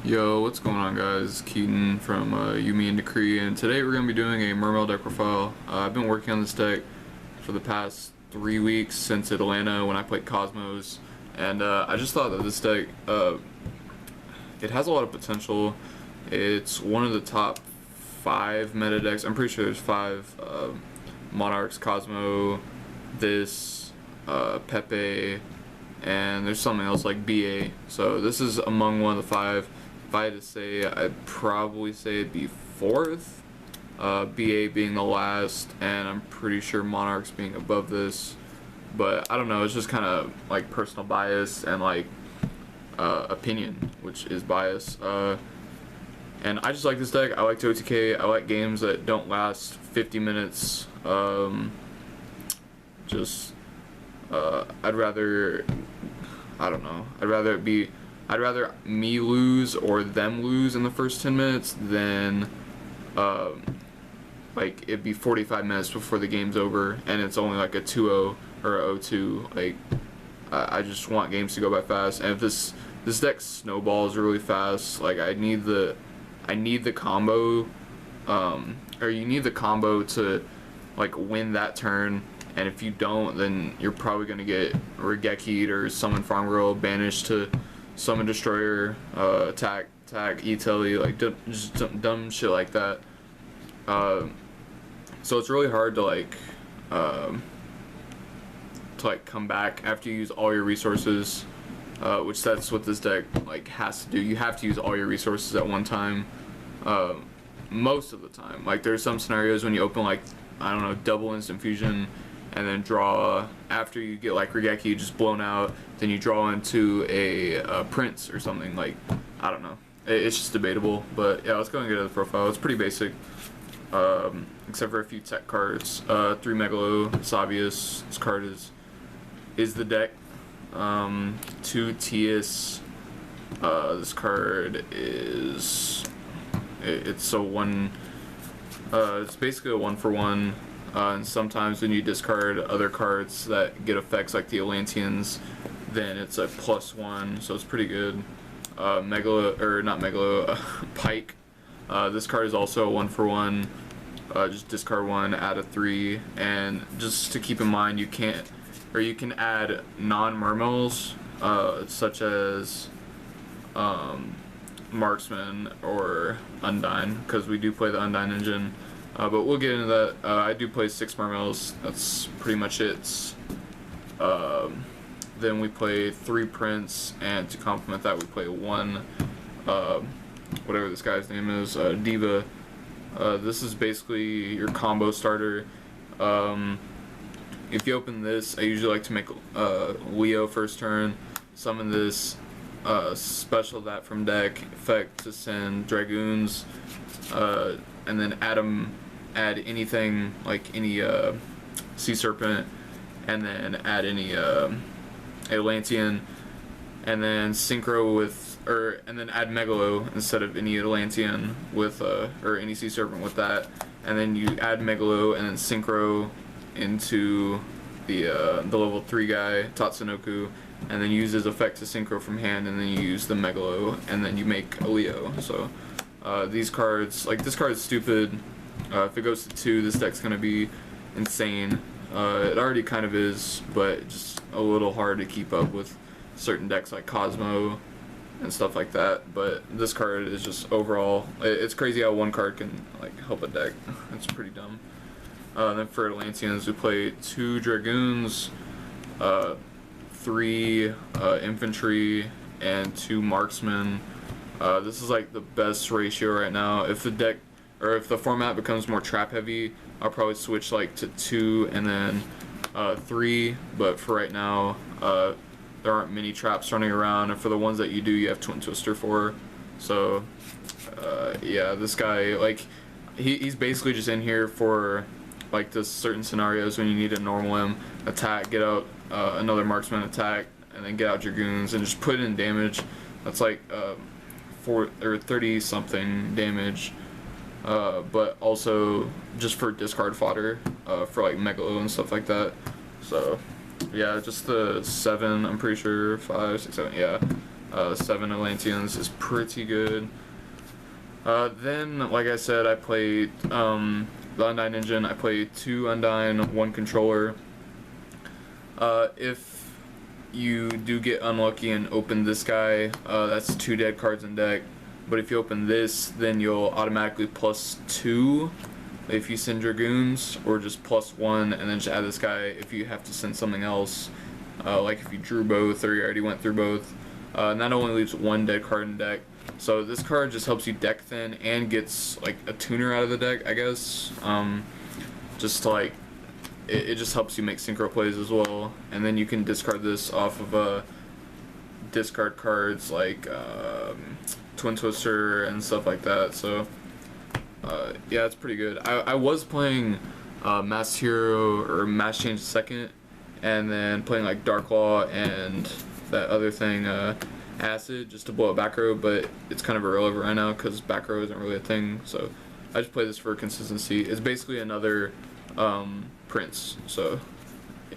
Yo, what's going on, guys? Keaton from Yumi and Decree, and today we're going to be doing a Mermail deck profile. I've been working on this deck for the past 3 weeks since Atlanta when I played Cosmos, and I just thought that this deck, it has a lot of potential. It's one of the top 5 meta decks. I'm pretty sure there's 5 Monarchs, Cosmo, this, Pepe, and there's something else like BA. So this is among one of the 5. If I had to say, I'd probably say it'd be 4th, BA being the last, and I'm pretty sure Monarchs being above this. But I don't know, it's just kind of like personal bias and like opinion, which is bias. And I just like this deck. I like to OTK. I like games that don't last 50 minutes. I'd rather, I don't know, I'd rather me lose or them lose in the first 10 minutes than like it'd be 45 minutes before the game's over and it's only like a 2-0 or a 0-2. Like I just want games to go by fast, and if this deck snowballs really fast, like I need the combo, or you need the combo to like win that turn. And if you don't, then you're probably going to get Regeki'd or Summon Farm Girl, banished to Summon Destroyer, attack, E-Telly, like just dumb shit like that. So it's really hard to like come back after you use all your resources, which that's what this deck like has to do. You have to use all your resources at one time, most of the time. Like there's some scenarios when you open like, I don't know, double instant fusion and then draw after you get like Regeki just blown out, then you draw into a Prince or something. Like I don't know, it's just debatable. But yeah, let's go and get to the profile. It's pretty basic, except for a few tech cards. 3 Megalo, Savius. This card is the deck. 2 Tias. This card is it's a one. It's basically a 1-for-1. And sometimes when you discard other cards that get effects like the Atlanteans, then it's a +1, so it's pretty good. Megalo, or not Megalo, Pike. This card is also a 1-for-1. Just discard 1, add a 3, and just to keep in mind, you can add non-Mermails, such as Marksman or Undying, because we do play the Undying engine. But we'll get into that. I do play 6 Mermails. That's pretty much it. Then we play 3 Prince, and to complement that, we play 1, whatever this guy's name is, Diva. This is basically your combo starter. If you open this, I usually like to make Leo first turn, summon this, special that from deck, effect to send Dragoons, and then add anything like any Sea Serpent, and then add any Atlantean, and then synchro with, and then add Megalo instead of any Atlantean with or any Sea Serpent with that, and then you add Megalo and then synchro into the level 3 guy Tatsunoku, and then use his effect to synchro from hand, and then you use the Megalo, and then you make a Leo. So these cards, like this card is stupid. If it goes to 2, this deck's gonna be insane. It already kind of is, but just a little hard to keep up with certain decks like Cosmo and stuff like that. But this card is just overall, it's crazy how one card can like help a deck. It's pretty dumb. Then for Atlanteans, we play 2 Dragoons, 3 Infantry, and 2 Marksmen. This is like the best ratio right now. If the deck, or if the format becomes more trap heavy, I'll probably switch like to 2 and then 3. But for right now, there aren't many traps running around, and for the ones that you do, you have Twin Twister for. So yeah, this guy, like he's basically just in here for like the certain scenarios when you need to normal him, attack, get out another Marksman, attack, and then get out Dragoons and just put in damage. That's like 30 something damage. But also just for discard fodder, for like Megalo and stuff like that. So yeah, just the 7, I'm pretty sure, 5, 6, 7, yeah. 7 Atlanteans is pretty good. Then, like I said, I played the Undying engine. I played 2 Undying, 1 controller. If you do get unlucky and open this guy, that's 2 dead cards in deck. But if you open this, then you'll automatically +2 if you send Dragoons, or just +1 and then just add this guy if you have to send something else. Like if you drew both or you already went through both. And that only leaves 1 dead card in deck. So this card just helps you deck thin and gets like a tuner out of the deck, I guess. Just to, like, it just helps you make synchro plays as well. And then you can discard this off of discard cards like Twin Twister and stuff like that. So yeah, it's pretty good. I was playing Mass Hero or Mass Change Second, and then playing like Dark Law and that other thing, Acid, just to blow up back row, but it's kind of irrelevant right now because back row isn't really a thing. So I just play this for consistency. It's basically another Prince, so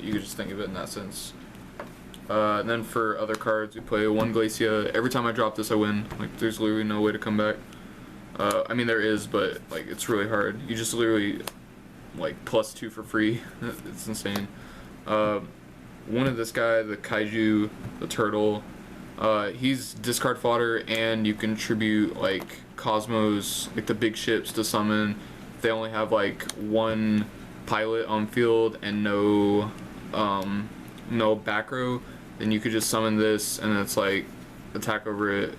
you could just think of it in that sense. And then for other cards, we play 1 Glacia. Every time I drop this, I win. Like, there's literally no way to come back. I mean, there is, but like, it's really hard. You just literally like +2 for free. It's insane. One of this guy, the Kaiju, the turtle, he's discard fodder, and you contribute like Cosmos, like the big ships, to summon. They only have like 1 pilot on field and no back row, then you could just summon this, and it's like attack over it.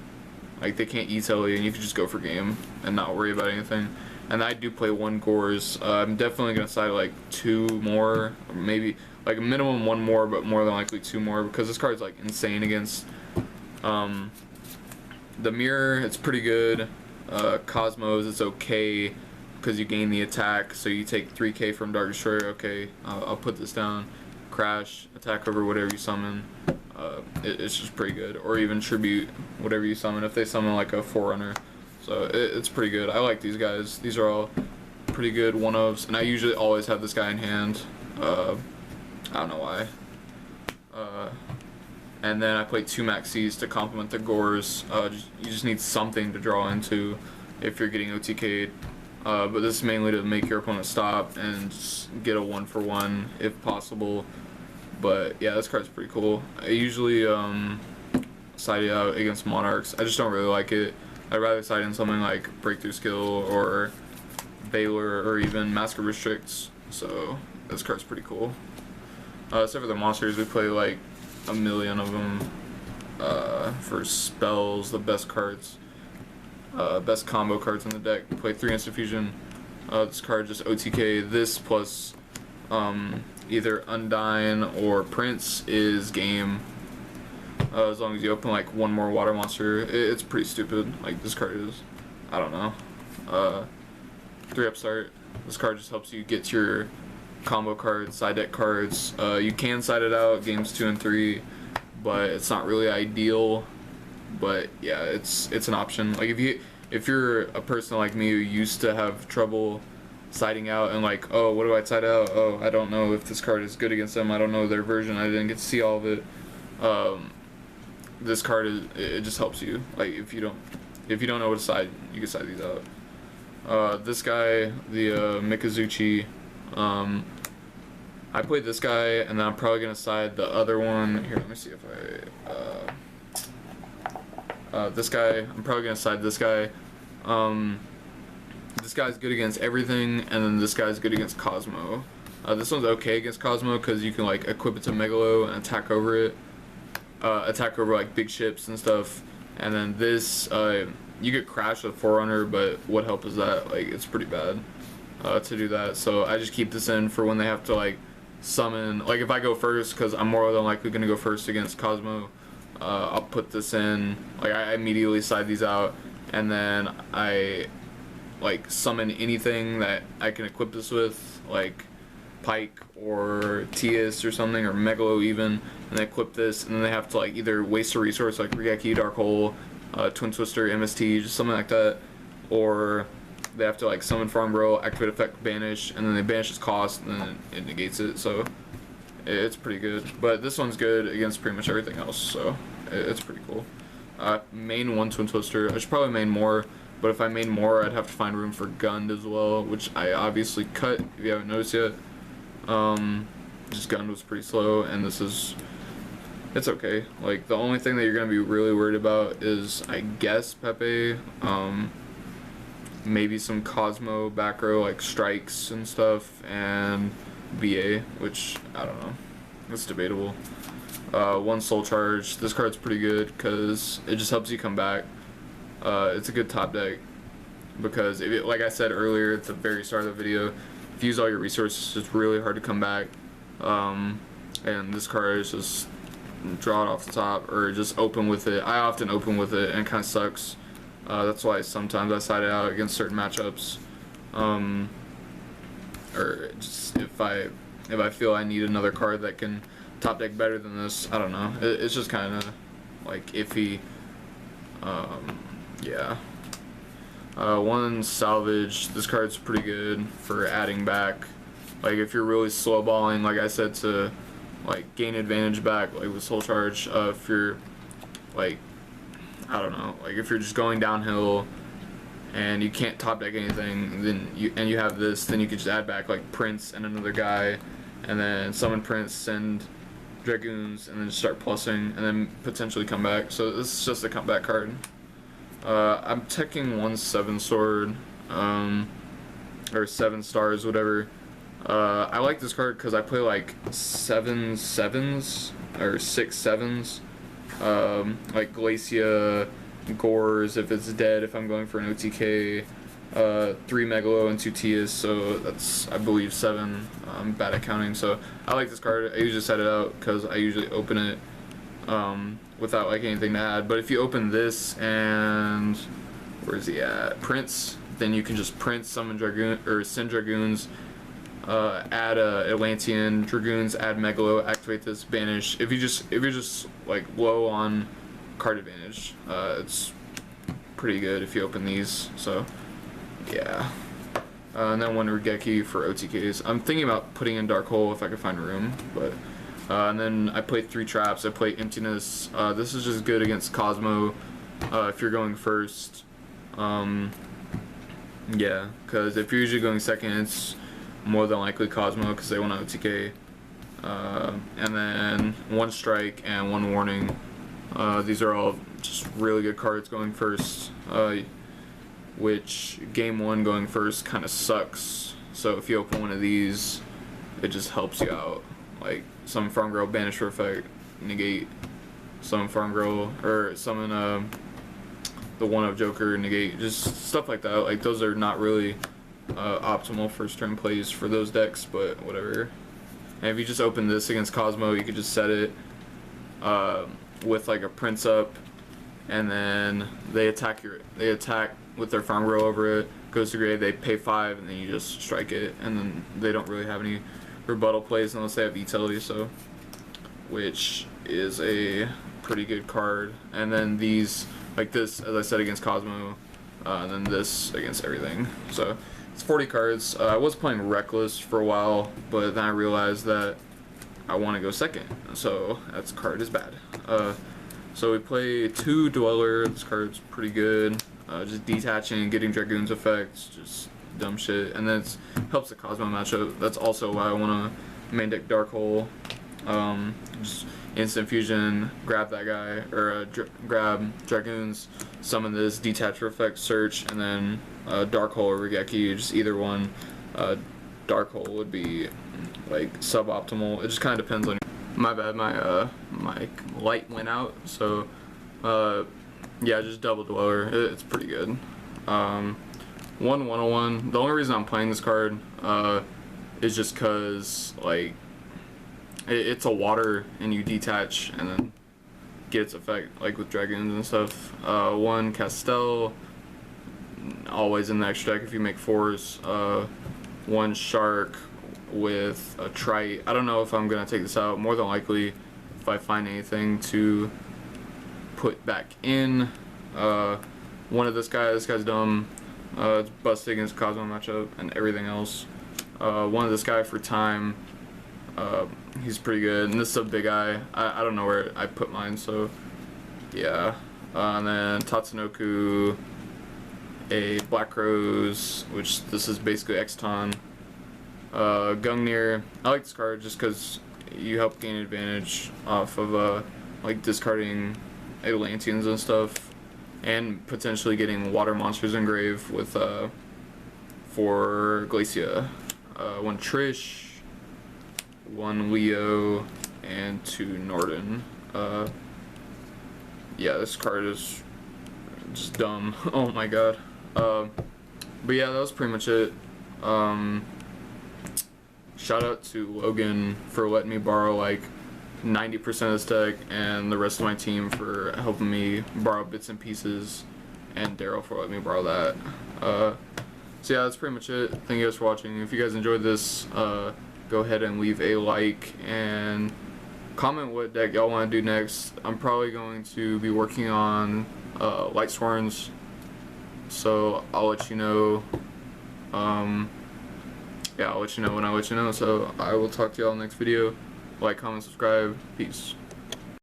Like, they can't e-tele you, and you could just go for game and not worry about anything. And I do play 1 Gores. I'm definitely gonna side like 2 more, or maybe like a minimum 1 more, but more than likely 2 more, because this card's like insane against the mirror. It's pretty good. Cosmos, it's okay because you gain the attack, so you take 3k from Dark Destroyer. Okay, I'll put this down. Crash, attack over whatever you summon. It's just pretty good. Or even tribute whatever you summon if they summon like a Forerunner. So it's pretty good. I like these guys. These are all pretty good one-ofs, and I usually always have this guy in hand. I don't know why. And then I play 2 Maxies to complement the Gores. You just need something to draw into if you're getting OTK'd. But this is mainly to make your opponent stop and just get a 1-for-1 if possible. But yeah, this card's pretty cool. I usually side it out against Monarchs. I just don't really like it. I'd rather side in something like Breakthrough Skill or Valor or even Mask of Restricts. So this card's pretty cool. Except for the monsters, we play like a million of them. For spells, the best cards. Best combo cards in the deck. We play 3 Instant Fusion. This card just OTK. This plus either Undying or Prince is game. As long as you open like 1 more water monster. It's pretty stupid. Like, this card is. I don't know. 3 upstart. This card just helps you get your combo cards, side deck cards. You can side it out games 2 and 3, but it's not really ideal. But yeah, it's an option. Like, if you're a person like me who used to have trouble siding out and like, oh, what do I side out? Oh, I don't know if this card is good against them. I don't know their version. I didn't get to see all of it. This card it just helps you. Like, if you don't know what to side, you can side these out. This guy, the Mikazuchi, I played this guy, and then I'm probably gonna side the other one. Here, let me see if this guy, I'm probably gonna side this guy. This guy's good against everything, and then this guy's good against Cosmo. This one's okay against Cosmo because you can like equip it to Megalo and attack over it. Attack over like big ships and stuff. And then this, you get Crash with Forerunner, but what help is that? Like, it's pretty bad to do that. So I just keep this in for when they have to like summon. Like, if I go first, because I'm more than likely gonna go first against Cosmo, I'll put this in. Like, I immediately side these out, and then I like summon anything that I can equip this with, like Pike or Tias or something, or Megalo even, and they equip this, and then they have to like either waste a resource like Rigeki, Dark Hole, Twin Twister, MST, just something like that, or they have to like summon Farm Bro, activate effect, banish, and then they banish its cost, and then it negates it. So it's pretty good. But this one's good against pretty much everything else, so it's pretty cool. Main one Twin Twister. I should probably main more, but if I main more, I'd have to find room for Gund as well, which I obviously cut if you haven't noticed yet. Just Gund was pretty slow, and this is, it's okay. Like, the only thing that you're gonna be really worried about is, I guess, Pepe, maybe some Cosmo back row, like strikes and stuff, and BA, which, I don't know, it's debatable. One Soul Charge. This card's pretty good because it just helps you come back. It's a good top deck because, if it, like I said earlier at the very start of the video, if you use all your resources, it's really hard to come back. And this card is just draw it off the top or just open with it. I often open with it and it kind of sucks. That's why sometimes I side it out against certain matchups. Or just if I feel I need another card that can top deck better than this, I don't know. It's just kind of like iffy. Yeah. One Salvage. This card's pretty good for adding back. Like if you're really slow balling, like I said, to like gain advantage back, like with Soul Charge. If you're like, I don't know, like if you're just going downhill and you can't top deck anything, then you have this, then you could just add back like Prince and another guy, and then summon Prince, send Dragoons, and then just start plussing, and then potentially come back. So this is just a comeback card. I'm teching 1 7 sword, or 7 stars, whatever. I like this card because I play like 7 7s or 6 7s, like Glacia, Gores if it's dead if I'm going for an OTK, 3 Megalo and 2 Tias, so that's, I believe, 7. I'm bad at counting, so I like this card. I usually set it out because I usually open it without like anything to add. But if you open this and where's he at? Prince, then you can just Prince, summon Dragoon or send Dragoons, add Atlantean Dragoons, add Megalo, activate this, banish. If you're just like low on card advantage, it's pretty good if you open these. So yeah. And then 1 Regeki for OTKs. I'm thinking about putting in Dark Hole if I can find room, but and then I play 3 traps. I play Emptiness. This is just good against Cosmo if you're going first. Yeah, because if you're usually going second, it's more than likely Cosmo because they want to OTK. And then 1 Strike and 1 Warning. These are all just really good cards going first. Which game 1 going first kind of sucks. So if you open one of these, it just helps you out. Like summon Farm Girl, banish for effect, negate. Summon Farm Girl, or summon the 1-of Joker, negate. Just stuff like that. Like those are not really optimal first turn plays for those decks, but whatever. And if you just open this against Cosmo, you could just set it with like a Prince up, and then they attack with their Farm Girl over it, goes to grave, they pay 5, and then you just strike it, and then they don't really have any rebuttal plays unless they have utility, so, which is a pretty good card. And then these, like this, as I said, against Cosmo, and then this against everything. So it's 40 cards. I was playing Reckless for a while, but then I realized that I want to go second, so that card is bad. So we play 2 Dweller. This card's pretty good. Just detaching, getting Dragoon's effects, just dumb shit. And then it helps the Cosmo matchup. That's also why I want to main deck Dark Hole. Just instant fusion, grab that guy, or grab Dragoons, summon this, detach for effect, search, and then Dark Hole or Regeki, just either one. Dark Hole would be like suboptimal. It just kind of depends on. My bad, my light went out, so yeah, just double Dweller. It's pretty good. 1/101. The only reason I'm playing this card is just cause like it's a water and you detach and then get its effect, like with Dragoons and stuff. 1 Castel, always in the extra deck if you make 4s. 1 Shark with a Trite. I don't know if I'm gonna take this out. More than likely, if I find anything to put back in. 1 of this guy's dumb. It's busted against Cosmo matchup and everything else. 1 of this guy for time. He's pretty good. And this is a big eye. I don't know where I put mine, so yeah. And then Tatsunoku, a Black Rose, which this is basically Exton. Gungnir, I like this card just because you help gain advantage off of like discarding Atlanteans and stuff, and potentially getting water monsters engraved with for Glacia. One Trish, one Leo, and two Norden. Yeah, this card is just dumb. Oh my god. But yeah, that was pretty much it. Shout out to Logan for letting me borrow like 90% of this deck, and the rest of my team for helping me borrow bits and pieces, and Daryl for letting me borrow that. So yeah, that's pretty much it. Thank you guys for watching. If you guys enjoyed this, go ahead and leave a like and comment what deck y'all want to do next. I'm probably going to be working on Light Sworns, so I'll let you know. Yeah, I'll let you know when I let you know. So I will talk to y'all next video. Like, comment, subscribe. Peace.